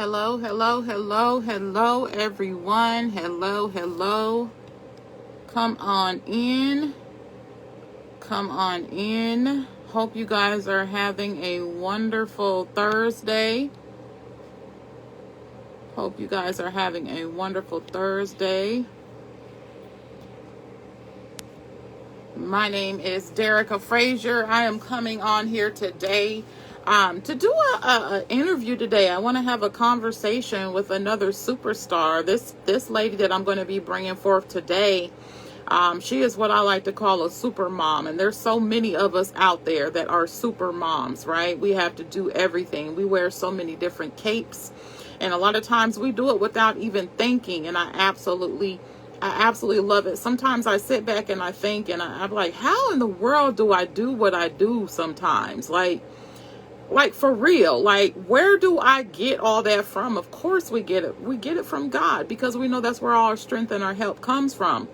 Hello, hello, hello, hello, everyone. Hello, hello. Come on in. Come on in. Hope you guys are having a wonderful Thursday. Hope you guys are having a wonderful Thursday. My name is Derica Frazier. I am coming on here today to do a interview today. I want to have a conversation with another superstar. This lady that I'm going to be bringing forth today, she is what I like to call a super mom. And there's so many of us out there that are super moms, right? We have to do everything. We wear so many different capes. And a lot of times we do it without even thinking. And I absolutely love it. Sometimes I sit back and I think, and I'm like, how in the world do I do what I do sometimes? Like for real, like, where do I get all that from? Of course we get it. We get it from God, because we know that's where all our strength and our help comes from.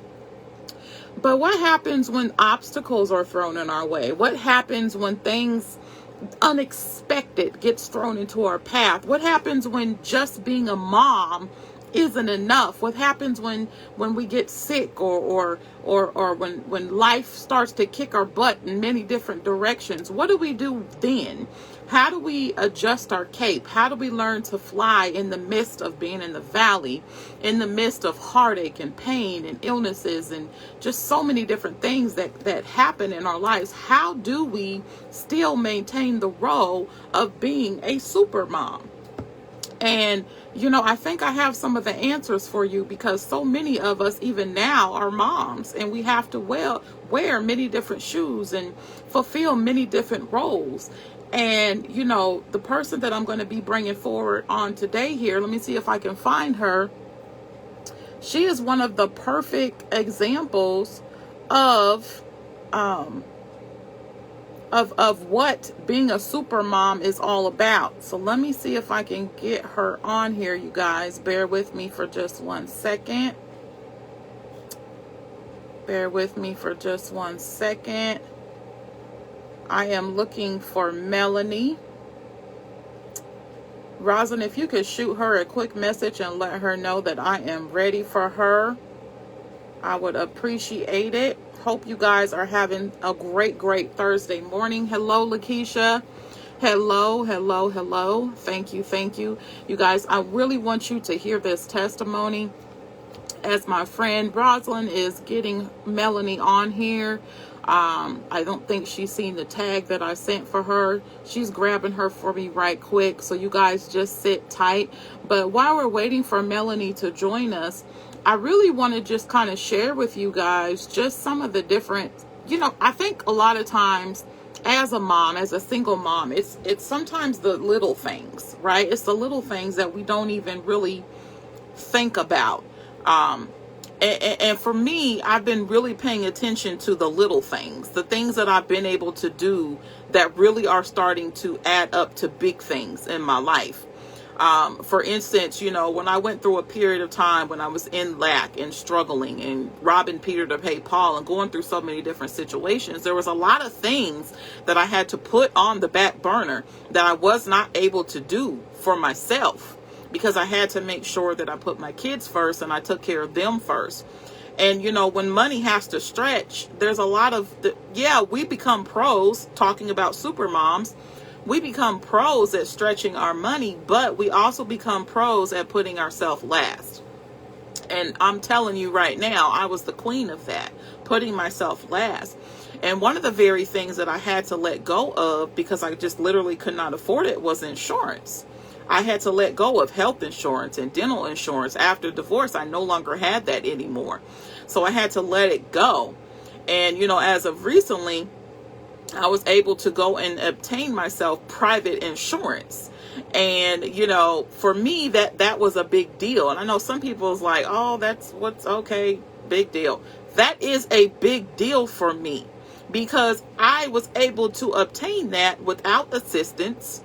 But what happens when obstacles are thrown in our way? What happens when things unexpected gets thrown into our path? What happens when just being a mom isn't enough? What happens when we get sick or when life starts to kick our butt in many different directions? What do we do then? How do we adjust our cape? How do we learn to fly in the midst of being in the valley, in the midst of heartache and pain and illnesses and just so many different things that happen in our lives? How do we still maintain the role of being a super mom? And, I think I have some of the answers for you, because so many of us, even now, are moms, and we have to wear many different shoes and fulfill many different roles. And, the person that I'm going to be bringing forward on today here, let me see if I can find her. She is one of the perfect examples of what being a super mom is all about. So let me see if I can get her on here, you guys. Bear with me for just 1 second. Bear with me for just 1 second. I am looking for Melanie. Roslyn, if you could shoot her a quick message and let her know that I am ready for her, I would appreciate it. Hope you guys are having a great Thursday morning. Hello, Lakeisha. Hello, hello, hello. Thank you. You guys, I really want you to hear this testimony as my friend Roslyn is getting Melanie on here. I don't think she's seen the tag that I sent for her. She's grabbing her for me right quick. So you guys just sit tight. But while we're waiting for Melanie to join us, I really want to just kind of share with you guys just some of the different, I think a lot of times as a mom, as a single mom, it's sometimes the little things, right? It's the little things that we don't even really think about. And for me, I've been really paying attention to the little things, the things that I've been able to do that really are starting to add up to big things in my life. For instance, when I went through a period of time when I was in lack and struggling and robbing Peter to pay Paul and going through so many different situations, there was a lot of things that I had to put on the back burner that I was not able to do for myself, because I had to make sure that I put my kids first and I took care of them first. And, when money has to stretch, there's a lot of, we become pros talking about super moms. We become pros at stretching our money, but we also become pros at putting ourselves last. And I'm telling you right now, I was the queen of that, putting myself last. And one of the very things that I had to let go of, because I just literally could not afford it, was insurance. I had to let go of health insurance and dental insurance. After divorce, I no longer had that anymore. So I had to let it go. And, as of recently, I was able to go and obtain myself private insurance. And, for me, that was a big deal. And I know some people's like, oh, that's what's okay, big deal. That is a big deal for me, because I was able to obtain that without assistance,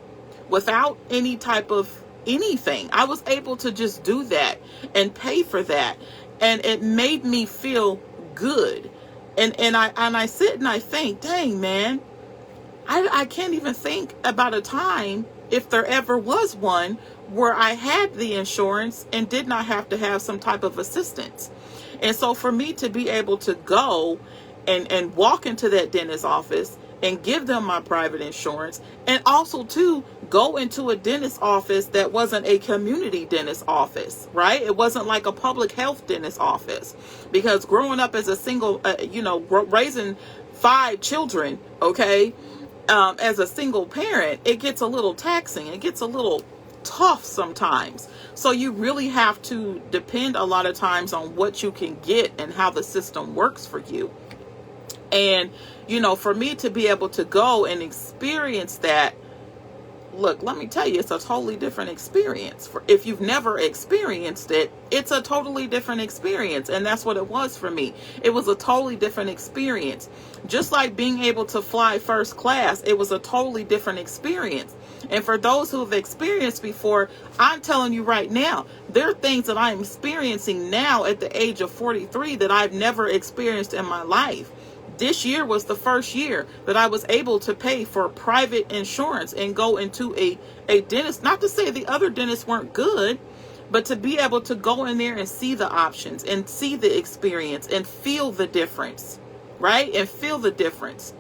without any type of anything. I was able to just do that and pay for that. And it made me feel good. And I sit and I think, dang, man, I can't even think about a time, if there ever was one, where I had the insurance and did not have to have some type of assistance. And so for me to be able to go and walk into that dentist's office and give them my private insurance, and also to go into a dentist office that wasn't a community dentist office, right? It wasn't like a public health dentist office, because growing up as a single, raising 5 children, okay, as a single parent, it gets a little taxing. It gets a little tough sometimes. So you really have to depend a lot of times on what you can get and how the system works for you. And, for me to be able to go and experience that, look, let me tell you, it's a totally different experience. If you've never experienced it, it's a totally different experience. And that's what it was for me. It was a totally different experience. Just like being able to fly first class, it was a totally different experience. And for those who have experienced before, I'm telling you right now, there are things that I'm experiencing now at the age of 43 that I've never experienced in my life. This year was the first year that I was able to pay for private insurance and go into a dentist. Not to say the other dentists weren't good, but to be able to go in there and see the options and see the experience and feel the difference, right? And feel the difference.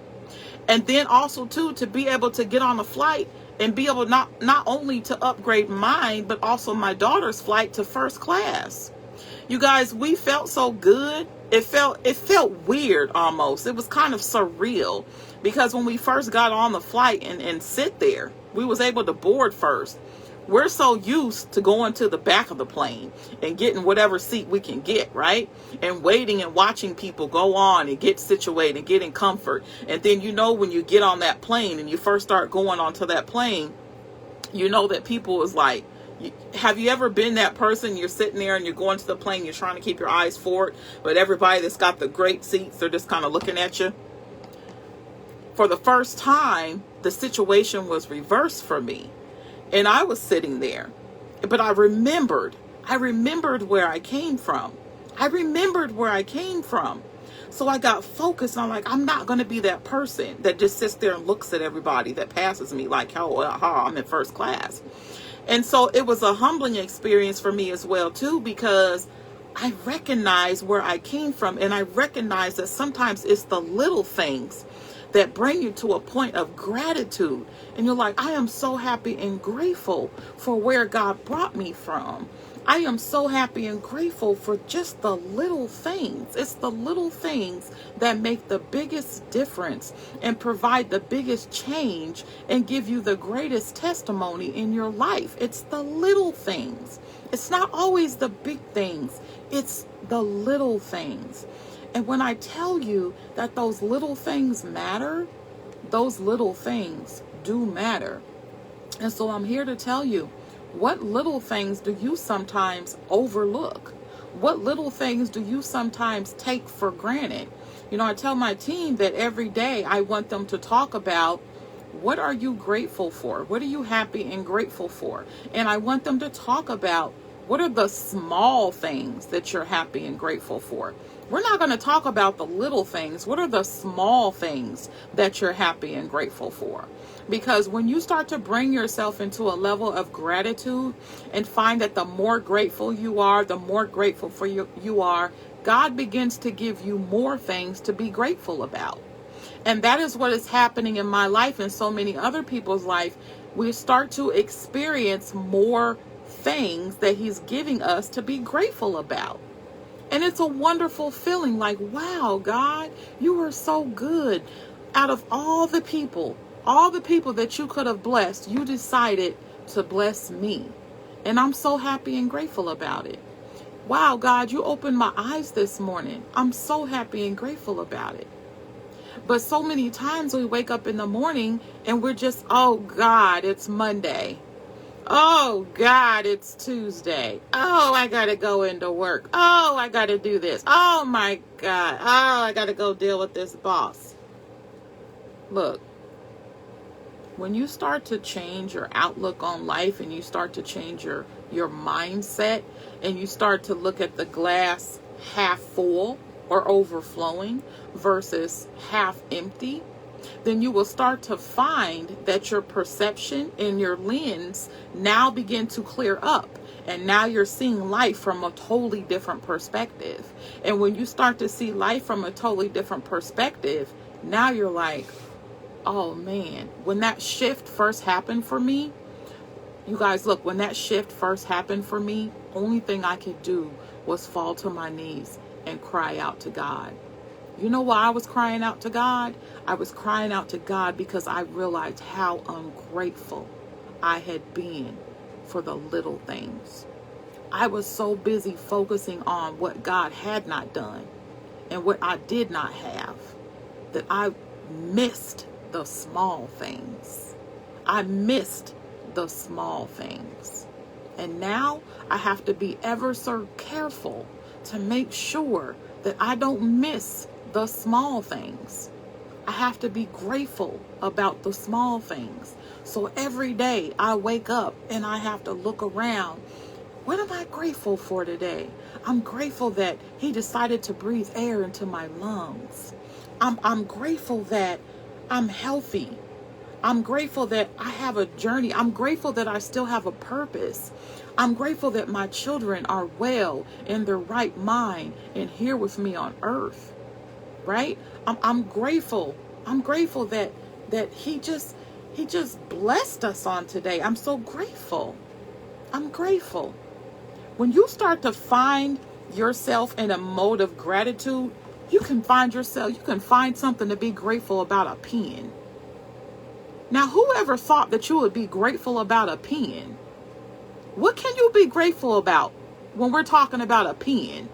And then also too, to be able to get on a flight and be able not only to upgrade mine, but also my daughter's flight to first class. You guys, we felt so good. It felt weird almost. It was kind of surreal, because when we first got on the flight and sit there, we was able to board first. We're so used to going to the back of the plane and getting whatever seat we can get, right? And waiting and watching people go on and get situated and get in comfort. And then, when you get on that plane and you first start going onto that plane, that people is like, have you ever been that person? You're sitting there and you're going to the plane, you're trying to keep your eyes forward, but everybody that's got the great seats, they're just kind of looking at you. For the first time, the situation was reversed for me. And I was sitting there, but I remembered where I came from. So I got focused, and I'm like, I'm not going to be that person that just sits there and looks at everybody that passes me like, I'm in first class. And so it was a humbling experience for me as well, too, because I recognize where I came from, and I recognize that sometimes it's the little things that bring you to a point of gratitude. And you're like, I am so happy and grateful for where God brought me from. I am so happy and grateful for just the little things. It's the little things that make the biggest difference and provide the biggest change and give you the greatest testimony in your life. It's the little things. It's not always the big things. It's the little things. And when I tell you that those little things matter, those little things do matter. And so I'm here to tell you, what little things do you sometimes overlook? What little things do you sometimes take for granted? I tell my team that every day I want them to talk about, what are you grateful for? What are you happy and grateful for? And I want them to talk about, what are the small things that you're happy and grateful for? We're not going to talk about the little things. What are the small things that you're happy and grateful for? Because when you start to bring yourself into a level of gratitude and find that the more grateful you are, the more grateful for you are, God begins to give you more things to be grateful about. And that is what is happening in my life and so many other people's life. We start to experience more things that He's giving us to be grateful about. And it's a wonderful feeling, like, wow, God, you are so good. Out of all the people that you could have blessed, you decided to bless me. And I'm so happy and grateful about it. Wow, God, you opened my eyes this morning. I'm so happy and grateful about it. But so many times we wake up in the morning and we're just, oh God, it's Monday. Oh God, it's Tuesday. Oh, I gotta go into work. Oh, I gotta do this. Oh my God. Oh, I gotta go deal with this boss. Look, when you start to change your outlook on life and you start to change your mindset and you start to look at the glass half full or overflowing versus half empty, then you will start to find that your perception and your lens now begin to clear up. And now you're seeing life from a totally different perspective. And when you start to see life from a totally different perspective, now you're like, oh man, when that shift first happened for me, you guys, look, when that shift first happened for me, only thing I could do was fall to my knees and cry out to God. You know why I was crying out to God? I was crying out to God because I realized how ungrateful I had been for the little things. I was so busy focusing on what God had not done and what I did not have that I missed the small things. I missed the small things. And now I have to be ever so careful to make sure that I don't miss the small things. I have to be grateful about the small things. So every day I wake up and I have to look around. What am I grateful for today? I'm grateful that he decided to breathe air into my lungs. I'm grateful that I'm healthy. I'm grateful that I have a journey. I'm grateful that I still have a purpose. I'm grateful that my children are well in their right mind and here with me on earth. Right? I'm grateful. I'm grateful that he just blessed us on today. I'm so grateful. I'm grateful. When you start to find yourself in a mode of gratitude, you can find something to be grateful about. A pen. Now, whoever thought that you would be grateful about a pen? What can you be grateful about when we're talking about a pen?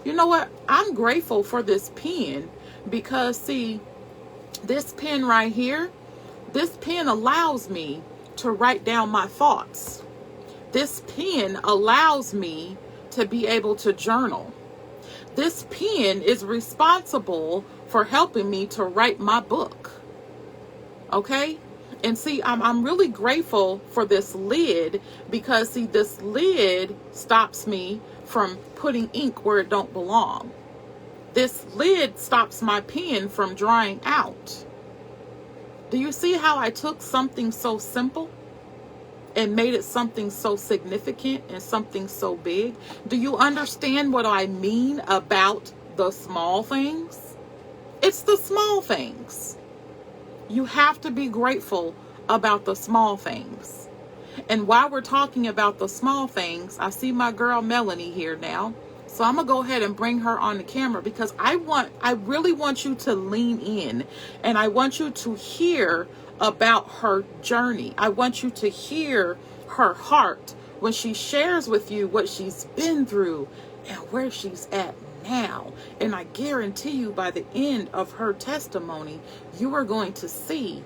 You know what? I'm grateful for this pen because, see, this pen right here, this pen allows me to write down my thoughts. This pen allows me to be able to journal. This pen is responsible for helping me to write my book. Okay? And see, I'm really grateful for this lid because, see, this lid stops me from putting ink where it don't belong. This lid stops my pen from drying out. Do you see how I took something so simple and made it something so significant and something so big? Do you understand what I mean about the small things? It's the small things. You have to be grateful about the small things. And while we're talking about the small things, I see my girl Melanie here now. So I'm going to go ahead and bring her on the camera because I really want you to lean in and I want you to hear about her journey. I want you to hear her heart when she shares with you what she's been through and where she's at now. And I guarantee you by the end of her testimony, you are going to see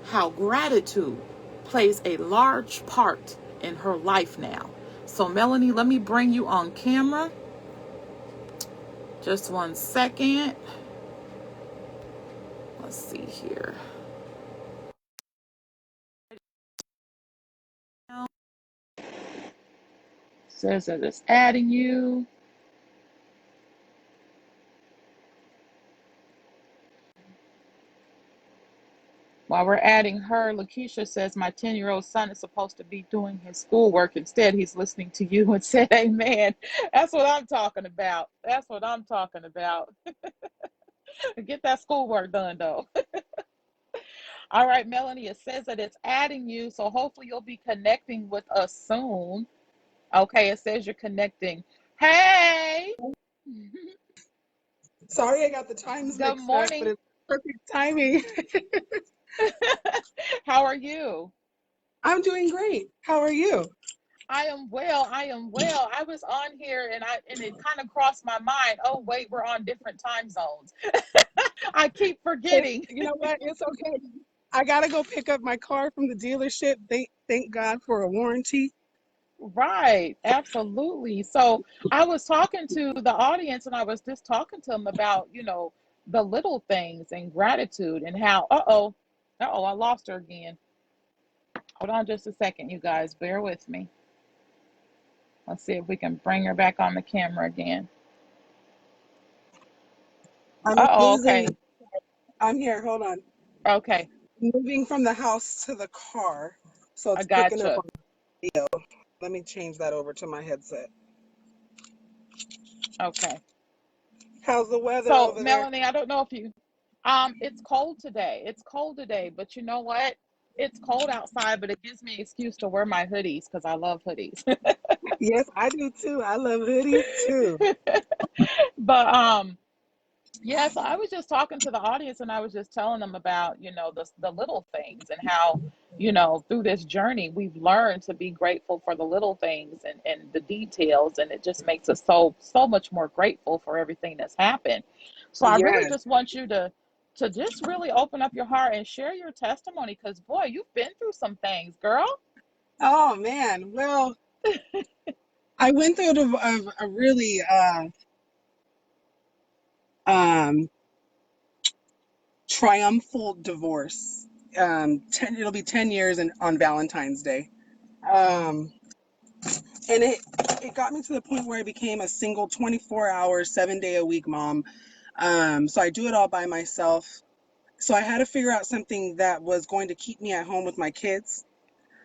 how gratitude plays a large part in her life now. So Melanie, let me bring you on camera. Just 1 second. Let's see here. Says that it's adding you. While we're adding her, Lakeisha says, my 10-year-old son is supposed to be doing his schoolwork. Instead, he's listening to you and said, amen. That's what I'm talking about. That's what I'm talking about. Get that schoolwork done, though. All right, Melanie, it says that it's adding you, so hopefully you'll be connecting with us soon. Okay, it says you're connecting. Hey! Sorry, I got the times Good mixed up, but morning. it's perfect timing. How are you? I'm doing great. How are you? I am well. I am well. I was on here and it kind of crossed my mind. Oh, wait, we're on different time zones. I keep forgetting. You know what? It's okay. I gotta go pick up my car from the dealership. Thank God for a warranty. Right, absolutely. So I was talking to the audience and I was just talking to them about, the little things and gratitude and how, I lost her again. Hold on just a second, you guys. Bear with me. Let's see if we can bring her back on the camera again. I'm visiting. Okay. I'm here. Hold on. Okay, Moving from the house to the car, so I it's picking up gotcha. on video. Let me change that over to my headset. Okay. How's the weather So, over there? Melanie, I don't know if you, it's cold today. It's cold today, but you know what? It's cold outside, but it gives me an excuse to wear my hoodies because I love hoodies. Yes, I do too. I love hoodies too. But yeah, so I was just talking to the audience and I was just telling them about, the little things and how, through this journey we've learned to be grateful for the little things and the details, and it just makes us so much more grateful for everything that's happened. So I really Yes. just want you to just really open up your heart and share your testimony because boy, you've been through some things, girl. Oh man. Well, I went through a really um triumphal divorce. It'll be 10 years on Valentine's Day. Um, and it got me to the point where I became a single 24-hour, 7-day a week mom. So I do it all by myself. So I had to figure out something that was going to keep me at home with my kids.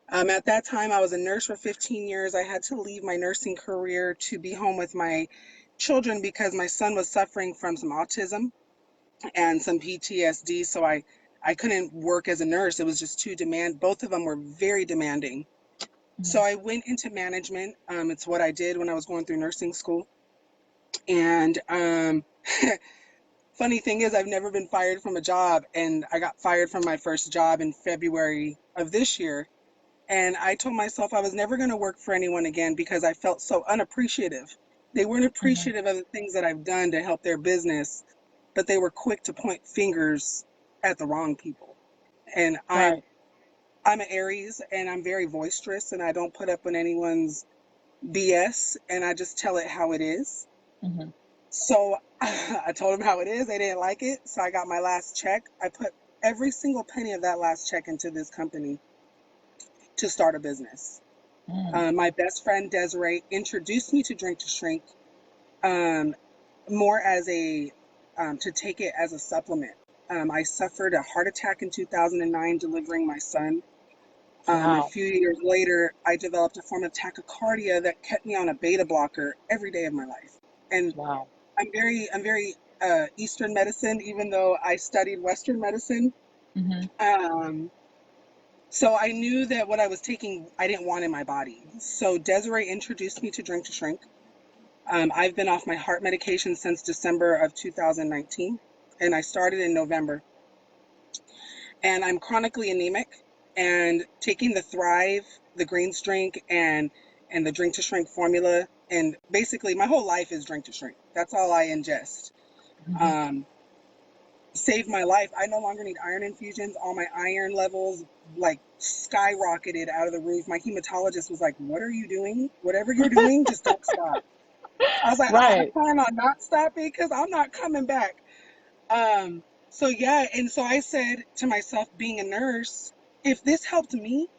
At that time, I was a nurse for 15 years. I had to leave my nursing career to be home with my children because my son was suffering from some autism and some PTSD. So I couldn't work as a nurse. It was just too demand. Both of them were very demanding. So Mhm. I went into management. It's what I did when I was going through nursing school. And funny thing is, I've never been fired from a job, and I got fired from my first job in February of this year. And I told myself I was never going to work for anyone again because I felt so unappreciative. They weren't Mhm. appreciative of the things that I've done to help their business, but they were quick to point fingers at the wrong people. And I'm Right. I'm an Aries, and I'm very boisterous, and I don't put up with anyone's BS, and I just tell it how it is. Mhm. So I told them how it is. They didn't like it, so I got my last check. I put every single penny of that last check into this company to start a business. Mm. My best friend Desiree introduced me to Drink to Shrink, um, more as to take it as a supplement. I suffered a heart attack in 2009 delivering my son. A Wow. few years later, I developed a form of tachycardia that kept me on a beta blocker every day of my life. And Wow. I'm very Eastern medicine, even though I studied Western medicine. Mhm. Um, so I knew that what I was taking, I didn't want in my body. So Desiree introduced me to Drink to Shrink. I've been off my heart medication since December of 2019, and I started in November. And I'm chronically anemic, and taking the Thrive, the greens drink, and the Drink to Shrink formula, and basically my whole life is Drink to Shrink. That's all I ingest. Mhm. Um, Saved my life. I no longer need iron infusions. All my iron levels like skyrocketed out of the roof. My hematologist was like, "What are you doing? Whatever you're doing, just don't stop." I was like, I Right. plan on not stopping because I'm not coming back. So yeah, and so I said to myself, being a nurse, if this helped me,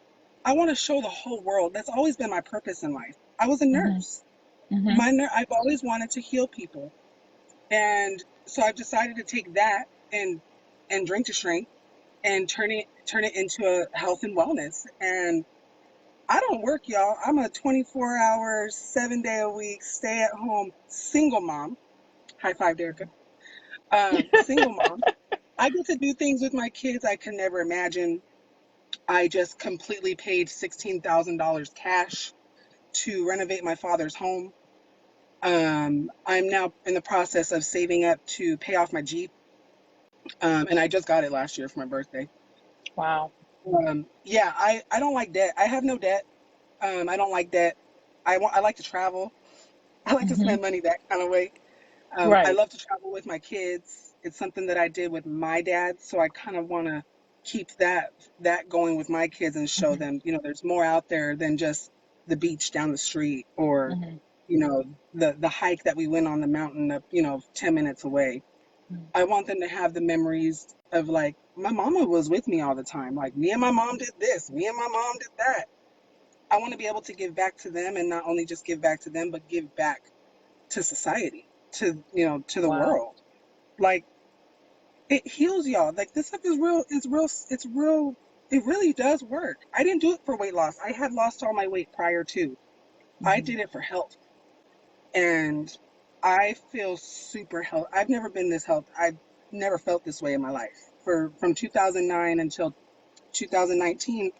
I want to show the whole world. That's always been my purpose in life. I was a Mhm. nurse. Mhm. I've always wanted to heal people, and so I've decided to take that and Drink to Shrink and turn it into a health and wellness. And I don't work, y'all. I'm a 24-hour, 7-day a week, stay at home single mom. High five, Derica. Single mom. I get to do things with my kids I could never imagine. I just completely paid $16,000 cash to renovate my father's home. I'm now in the process of saving up to pay off my Jeep. And I just got it last year for my birthday. Wow. Yeah, I don't like debt. I have no debt. I don't like debt. I like to travel. I like to Mhm. spend money that kind of way. I Right. love to travel with my kids. It's something that I did with my dad, so I kind of want to keep that going with my kids and show Mhm. them, there's more out there than just the beach down the street or, Mhm. you know, the hike that we went on the mountain up, 10 minutes away. Mhm. I want them to have the memories of like my mama was with me all the time. Like me and my mom did this, me and my mom did that. I want to be able to give back to them and not only just give back to them, but give back to society, to the Wow. world. Like It heals y'all. Like this stuff is real. It's real. It really does work. I didn't do it for weight loss. I had lost all my weight prior to. I Hmm. did it for health, and I feel super healthy. I've never been this healthy. I've never felt this way in my life. For from 2009 until 2019,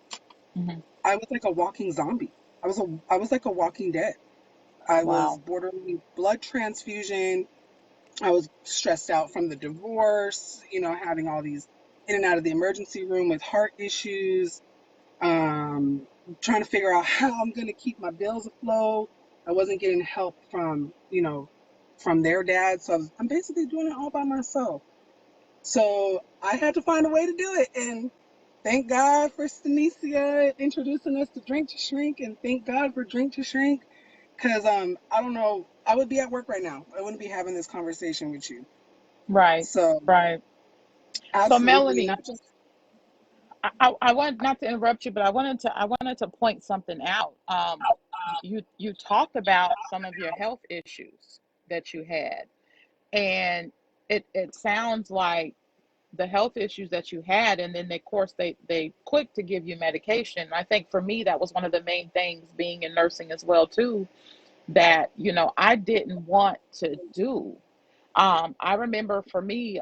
Hmm. I was like a walking zombie. I was like a walking dead. I was Wow. borderline blood transfusion. I was stressed out from the divorce, having all these in and out of the emergency room with heart issues, um, trying to figure out how I'm going to keep my bills afloat. I wasn't getting help from their dad. So I'm basically doing it all by myself. So I had to find a way to do it. And thank God for Stanicia introducing us to Drink to Shrink. And thank God for Drink to Shrink. Because I don't know, I would be at work right now. I wouldn't be having this conversation with you. Right. So Right. So absolutely, not Melanie, just. I want not to interrupt you, but I wanted to point something out. You talked about some of your health issues that you had, and it sounds like the health issues that you had, and then of course they quick to give you medication. I think for me that was one of the main things being in nursing as well too, that I didn't want to do. I remember for me,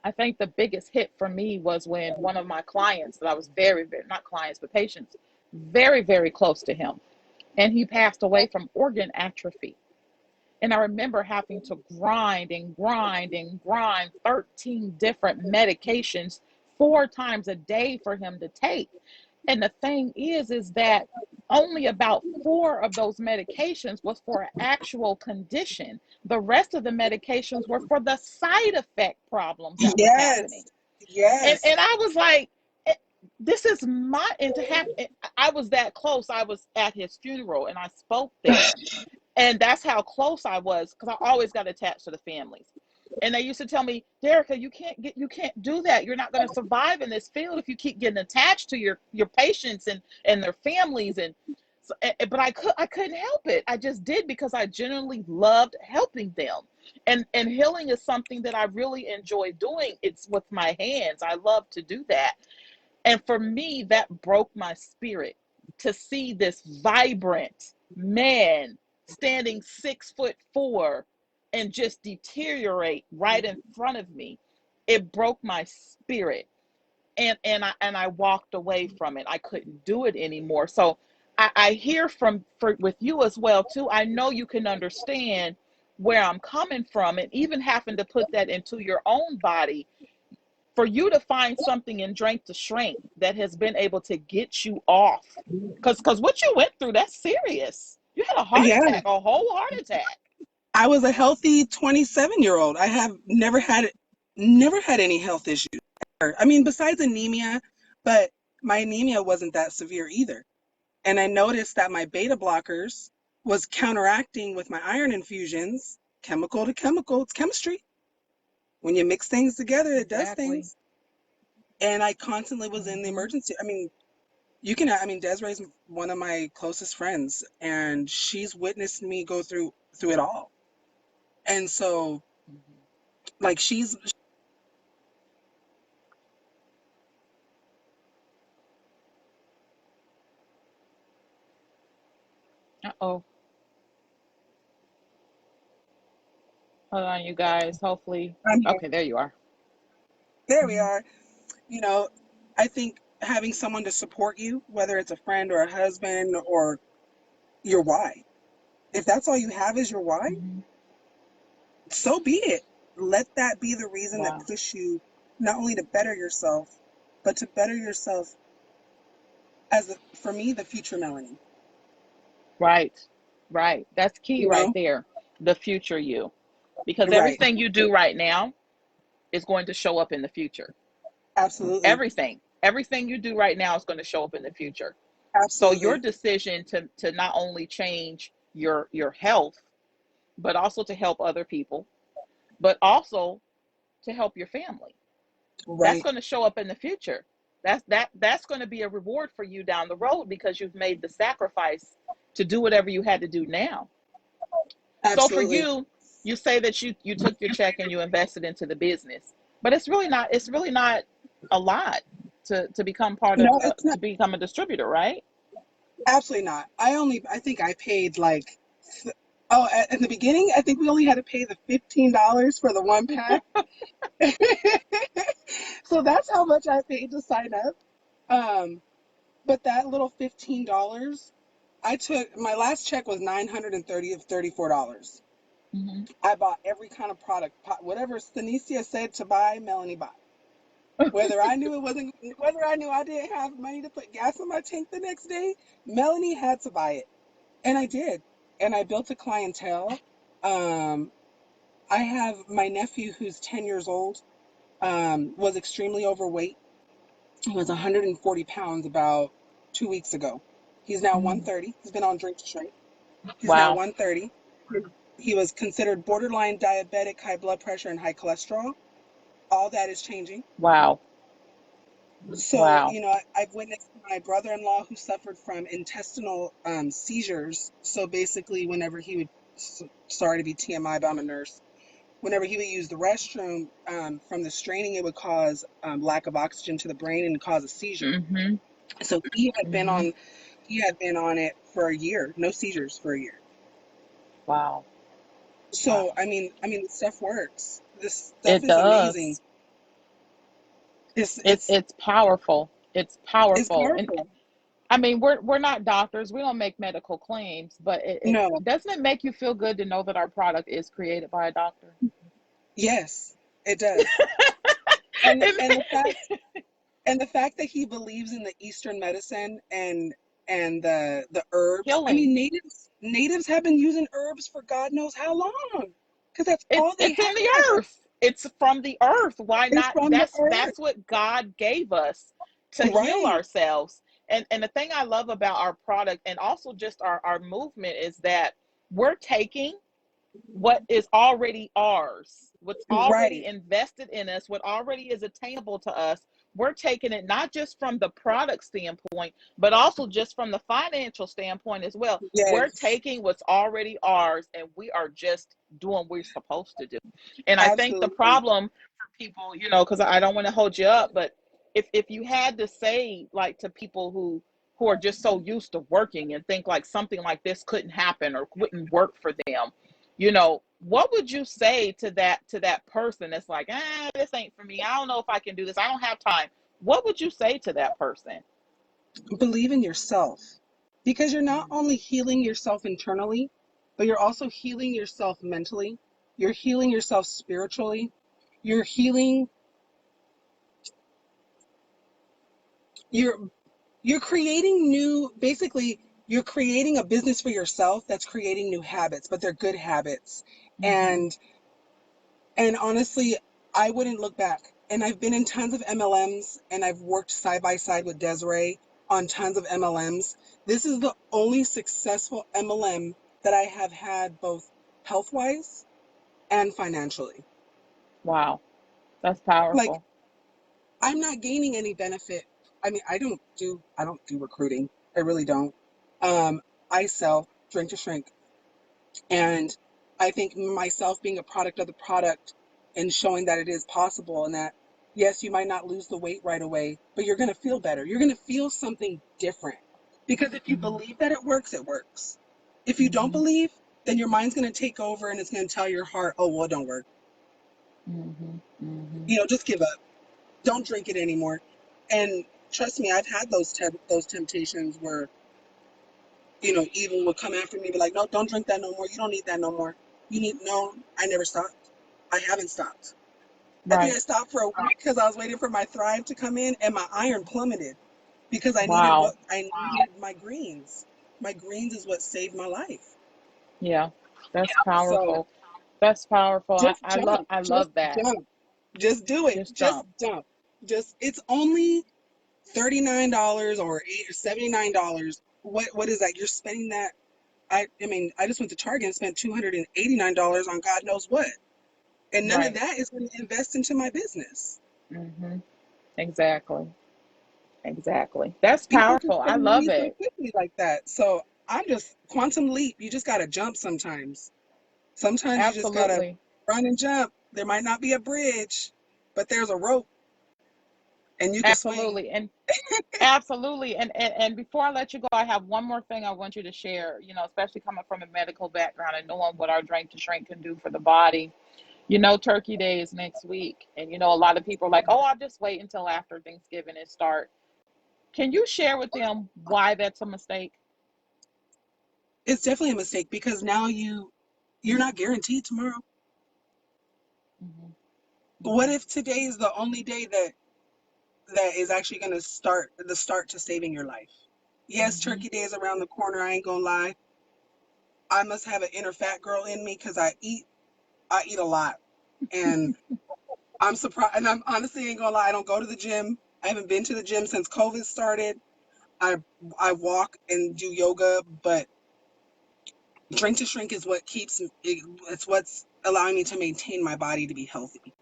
I think the biggest hit for me was when one of my clients that I was very, very, not clients, but patients, very, very close to him, and he passed away from organ atrophy. And I remember having to grind and grind and grind 13 different medications 4 times a day for him to take. And the thing is that only about 4 of those medications was for an actual condition. The rest of the medications were for the side effect problems that was happening. Yes, And yes. and I was like, this is my, and to have, I was that close. I was at his funeral and I spoke there, and that's how close I was, because I always got attached to the families. And they used to tell me, Derica, you can't do that. You're not going to survive in this field if you keep getting attached to your patients and their families. And so, but I couldn't help it. I just did, because I genuinely loved helping them. And healing is something that I really enjoy doing. It's with my hands. I love to do that. And for me, that broke my spirit to see this vibrant man standing 6'4" and just deteriorate right in front of me. It broke my spirit. And I walked away from it. I couldn't do it anymore. So I hear with you as well too. I know you can understand where I'm coming from, and even having to put that into your own body, for you to find something in Drink to Shrink that has been able to get you off. Because what you went through, that's serious. You had a heart Yeah, attack, a whole heart attack. I was a healthy 27-year-old. I have never had any health issues. I mean, besides anemia, but my anemia wasn't that severe either. And I noticed that my beta blockers was counteracting with my iron infusions, chemical to chemical. It's chemistry. When you mix things together, it does Exactly. things. And I constantly was in the Hmm. emergency. I mean, Desiree's one of my closest friends, and she's witnessed me go through it all. And so, like, she's. Uh-oh. Hold on, you guys. Hopefully. I'm here. Okay, there you are. There we Hmm. are. You know, I think having someone to support you, whether it's a friend or a husband or your why, if that's all you have is your why, Hmm. so be it. Let that be the reason that Wow. push you not only to better yourself, but to better yourself for me, the future Melanie. Right. Right. That's key You right know? there. The future you. Because Right. everything you do right now is going to show up in the future. Absolutely. Everything you do right now is going to show up in the future. So your Absolutely. decision to not only change your health, but also to help other people, but also to help your family, that's Right. going to show up in the future. That's going to be a reward for you down the road, because you've made the sacrifice to do whatever you had to do now. So for Absolutely. you, You say that you took your check and you invested into the business, but it's really not a lot to become part of No, it's not. to become a distributor, right? Absolutely not. I think I paid like, oh, at the beginning, I think we only had to pay the $15 for the one pack. So that's how much I paid to sign up. Um, but that little $15, I took my last check was 934 dollars. Hmm. I bought every kind of product, whatever Stanicia said to buy, Melanie bought. Whether I knew it wasn't, whether I knew I didn't have money to put gas in my tank the next day, Melanie had to buy it, and I did. And I built a clientele. Um, I have my nephew who's 10 years old, was extremely overweight. He was 140 pounds about 2 weeks ago. He's now Hmm. 130. He's been on drink to strength. He's now Wow. 130. He was considered borderline diabetic, high blood pressure, and high cholesterol. All that is changing. Wow. So, Wow. I've witnessed my brother-in-law who suffered from intestinal seizures. So basically, whenever he would, sorry to be TMI, but I'm a nurse. Whenever he would use the restroom, from the straining, it would cause lack of oxygen to the brain and cause a seizure. Hmm. So Hmm. he had been on it for a year, no seizures for a year. Wow. So Wow. the stuff works. This stuff It is amazing. does. It's It, it's it's powerful. It's it's powerful. And powerful. I mean, we're not doctors. We don't make medical claims, but it No, doesn't it make you feel good to know that our product is created by a doctor? yes, it does. And and the It- fact and the fact that he believes in the Eastern medicine and the herbs. I Healing. mean, natives have been using herbs for God knows how long, because that's all they It's in the had. earth. It's from the earth. Why It's not? from the earth, That's what God gave us to heal right? ourselves. And the thing I love about our product and also just our movement is that we're taking what is already ours, what's already Right. invested in us, what already is attainable to us. We're taking it not just from the product standpoint, but also just from the financial standpoint as well. We're Yes, taking what's already ours and we are just doing what we're supposed to do. And I think the absolutely. problem for people, because I don't want to hold you up, but if you had to say like to people who are just so used to working and think like something like this couldn't happen or wouldn't work for them, what would you say to that person that's like, this ain't for me. I don't know if I can do this. I don't have time. What would you say to that person? Believe in yourself, because you're not Mm-hmm. only healing yourself internally, but you're also healing yourself mentally. You're healing yourself spiritually. You're healing, you're you're creating new, basically you're creating a business for yourself that's creating new habits, but they're good habits. Mm-hmm. And honestly, I wouldn't look back. And I've been in tons of MLMs, and I've worked side by side with Desiree on tons of MLMs. This is the only successful MLM that I have had, both health wise and financially. Wow, that's Like, powerful. I'm not gaining any benefit. I mean, I don't do recruiting. I really don't. Um, I sell drink to shrink. And I think myself being a product of the product and showing that it is possible, and that, yes, you might not lose the weight right away, but you're going to feel better. You're going to feel something different. Because if you Mm-hmm. believe that it works, it works. If you don't Mm-hmm. believe, then your mind's going to take over and it's going to tell your heart, oh, well, it don't work. Mm-hmm. Mm-hmm. Just give up. Don't drink it anymore. And trust me, I've had those temptations where, evil would come after me, be like, no, don't drink that no more. You don't need that no more. No, I never stopped. I haven't stopped. I think I Right. stopped for a week because I was waiting for my Thrive to come in, and my iron plummeted because Wow. I needed my greens. My greens is what saved my life. Yeah. That's So powerful. That's powerful. I, just I love jump, I just love that. jump, just do it, Just just jump. jump. It's only $39 or $79. What is that? You're spending that. I mean, I just went to Target and spent $289 on God knows what. And none of Right. that is going to invest into my business. Mm-hmm. Exactly. Exactly. That's People can powerful. I spend love money so it. quickly like that. So I'm just quantum leap. You just got to jump sometimes. Sometimes you just gotta Absolutely. run and jump. There might not be a bridge, but there's a rope and you can swing. Absolutely. And absolutely. And before I let you go, I have one more thing I want you to share, especially coming from a medical background and knowing what our drink to shrink can do for the body. Turkey Day is next week. And a lot of people are like, oh, I'll just wait until after Thanksgiving and start. Can you share with them why that's a mistake? It's definitely a mistake because now you're not guaranteed tomorrow. Hmm. What Hmm. if today is the only day that is actually going to start to saving your life? Yes, Hmm. Turkey Day is around the corner. I ain't gonna lie. I must have an inner fat girl in me because I eat a lot, and I'm surprised. And I'm honestly ain't gonna lie. I don't go to the gym. I haven't been to the gym since COVID started. I I walk and do yoga, but drink to shrink is what it's what's allowing me to maintain my body to be healthy.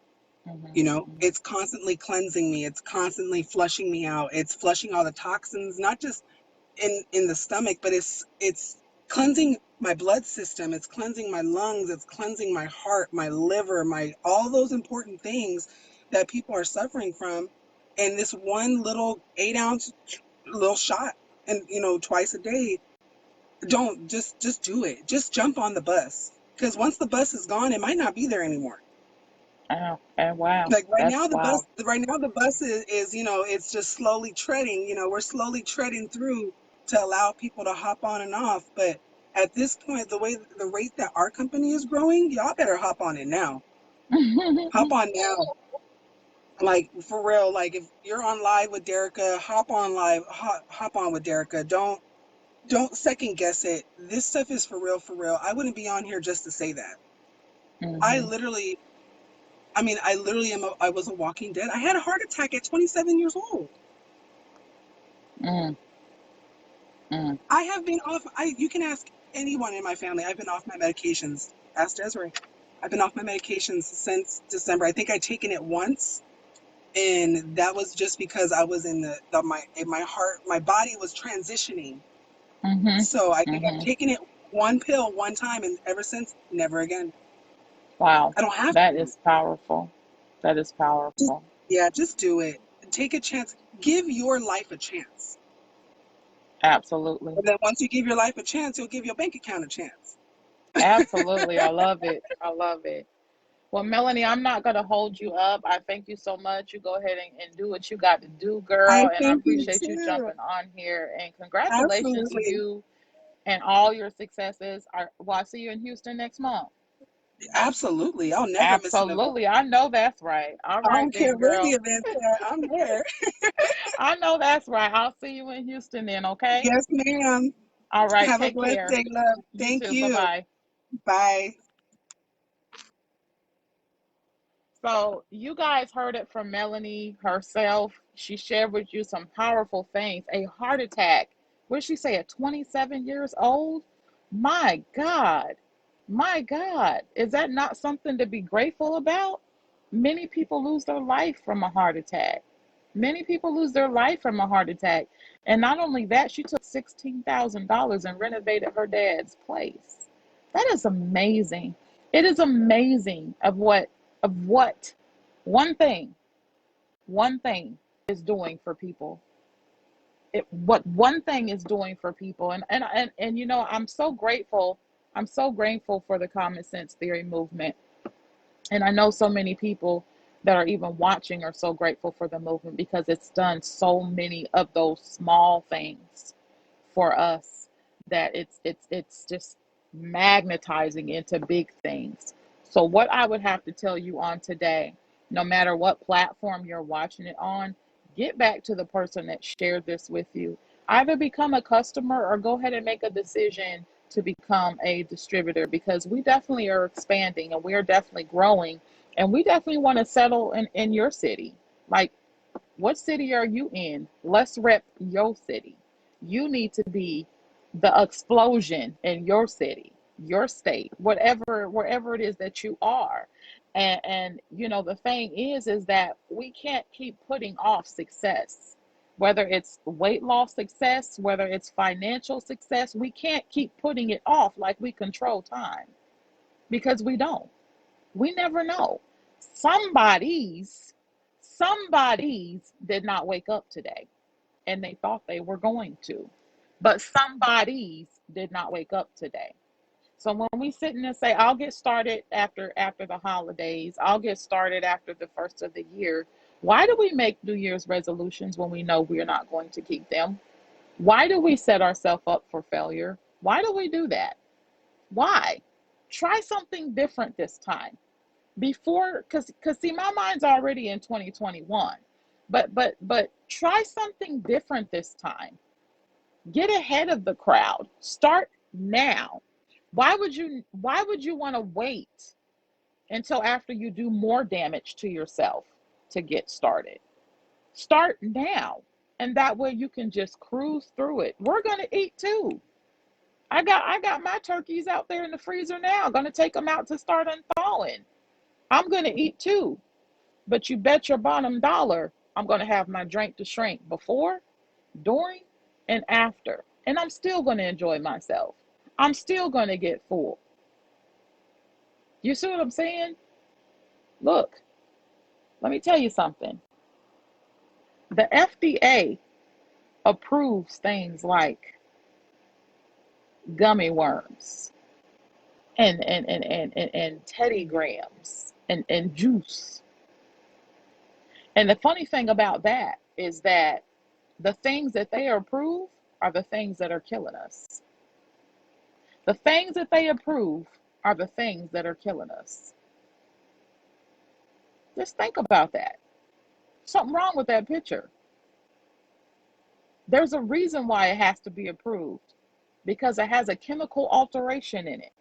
Hmm. It's constantly cleansing me. It's constantly flushing me out. It's flushing all the toxins, not just in the stomach, but it's cleansing my blood system. It's cleansing my lungs. It's cleansing my heart, my liver, my all those important things that people are suffering from. And this one little 8 ounce little shot, and twice a day. Don't just do it. Just jump on the bus because once the bus is gone, it might not be there anymore. Oh, and wow, Like right now that's the bus wild. right now the bus is it's just slowly treading. We're slowly treading through to allow people to hop on and off. But at this point, the rate that our company is growing, y'all better hop on it now. Hop on now. Like for real, like if you're on live with Derica, hop on live, hop on with Derica. Don't second guess it. This stuff is for real, for real. I wouldn't be on here just to say that. I Hmm. literally I literally I was a walking dead. I had a heart attack at 27 years old. Mm. Mm. I have been off. You can ask anyone in my family. I've been off my medications. Ask Desiree. I've been off my medications since December. I think I'd taken it once, and that was just because I was in my heart, my body was transitioning. Hmm. So I think I've Hmm. taken it one pill one time, and ever since, never again. Wow, I don't have that to. is powerful. That is Just, powerful. yeah, just do it. Take a chance. Give your life a chance. Absolutely. And then once you give your life a chance, you'll give your bank account a chance. Absolutely. I love it. I love it. Well, Melanie, I'm not going to hold you up. I thank you so much. You go ahead and do what you got to do, I girl. And I thank you appreciate you too. jumping on here. And congratulations to Absolutely. you and all your successes. Well, I see you in Houston next month. Absolutely. I'll never miss an event. Absolutely. I know that's right. All I right, don't care then, where the girl. event's at. I'm there. I know that's right. I'll see you in Houston then, okay? Yes, ma'am. All right. Have a Take blessed care. day, love. You Thank too. Bye you. bye. Bye. So, you guys heard it from Melanie herself. She shared with you some powerful things. A heart attack. What did she say? At 27 years old? My God. My God. Is that not something to be grateful about? Many people lose their life from a heart attack. Many people lose their life from a heart attack. And not only that, she took $16,000 and renovated her dad's place. That is amazing. It is amazing of what one thing one thing is doing for people. What one thing is doing for people. And I'm so grateful. I'm so grateful for the common sense theory movement. And I know so many people that are even watching are so grateful for the movement because it's done so many of those small things for us that it's just magnetizing into big things. So what I would have to tell you on today, no matter what platform you're watching it on, get back to the person that shared this with you. Either become a customer or go ahead and make a decision to become a distributor because we definitely are expanding and we're definitely growing and we definitely want to settle in your city. Like, what city are you in? Let's rep your city. You need to be the explosion in your city, your state, whatever, wherever it is that you are. And the thing is that we can't keep putting off success. Whether it's weight loss success, whether it's financial success, we can't keep putting it off like we control time. because we don't. We never know. Somebody's did not wake up today and they thought they were going to. But somebody's did not wake up today. So when we sit in and say, I'll get started after the holidays, I'll get started after the first of the year, why do we make New Year's resolutions when we know we're not going to keep them? Why do we set ourselves up for failure? Why do we do that? Why? Try something different this time. Before, because see, my mind's already in 2021. But try something different this time. Get ahead of the crowd. Start now. Why would you want to wait until after you do more damage to yourself to get started? Start now. And that way you can just cruise through it. We're gonna eat too. I got my turkeys out there in the freezer now. Gonna take them out to start unthawing. I'm gonna eat too. But you bet your bottom dollar I'm gonna have my drink to shrink before, during, and after. And I'm still gonna enjoy myself. I'm still gonna get full. You see what I'm saying? Look, let me tell you something. The FDA approves things like gummy worms and Teddy Grahams and juice. And the funny thing about that is that the things that they approve are the things that are killing us. The things that they approve are the things that are killing us. Just think about that. Something wrong with that picture. There's a reason why it has to be approved, because it has a chemical alteration in it.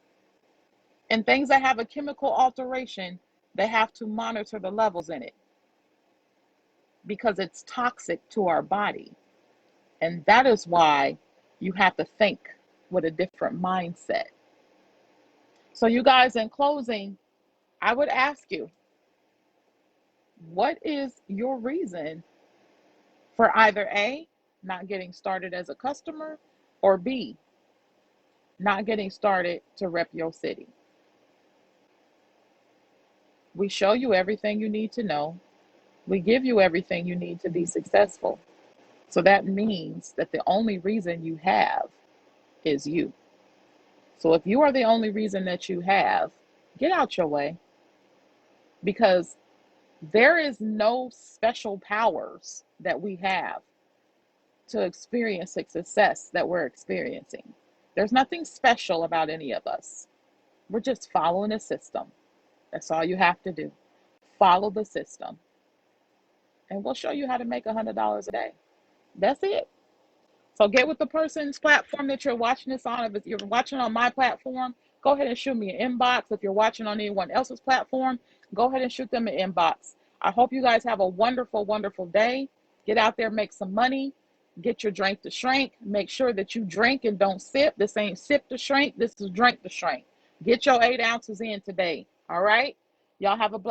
And things that have a chemical alteration, they have to monitor the levels in it because it's toxic to our body. And that is why you have to think with a different mindset. So, you guys, in closing, I would ask you, what is your reason for either A, not getting started as a customer, or B, not getting started to rep your city? We show you everything you need to know. We give you everything you need to be successful. So that means that the only reason you have is you. So if you are the only reason that you have, get out your way, because there is no special powers that we have to experience the success that we're experiencing. There's nothing special about any of us. We're just following a system. That's all you have to do. Follow the system. And we'll show you how to make $100 a day. That's it. So get with the person's platform that you're watching this on. If you're watching on my platform, go ahead and shoot me an inbox. If you're watching on anyone else's platform, go ahead and shoot them an inbox. I hope you guys have a wonderful, wonderful day. Get out there, make some money. Get your drink to shrink. Make sure that you drink and don't sip. This ain't sip to shrink. This is drink to shrink. Get your 8 ounces in today. All right? Y'all have a blessed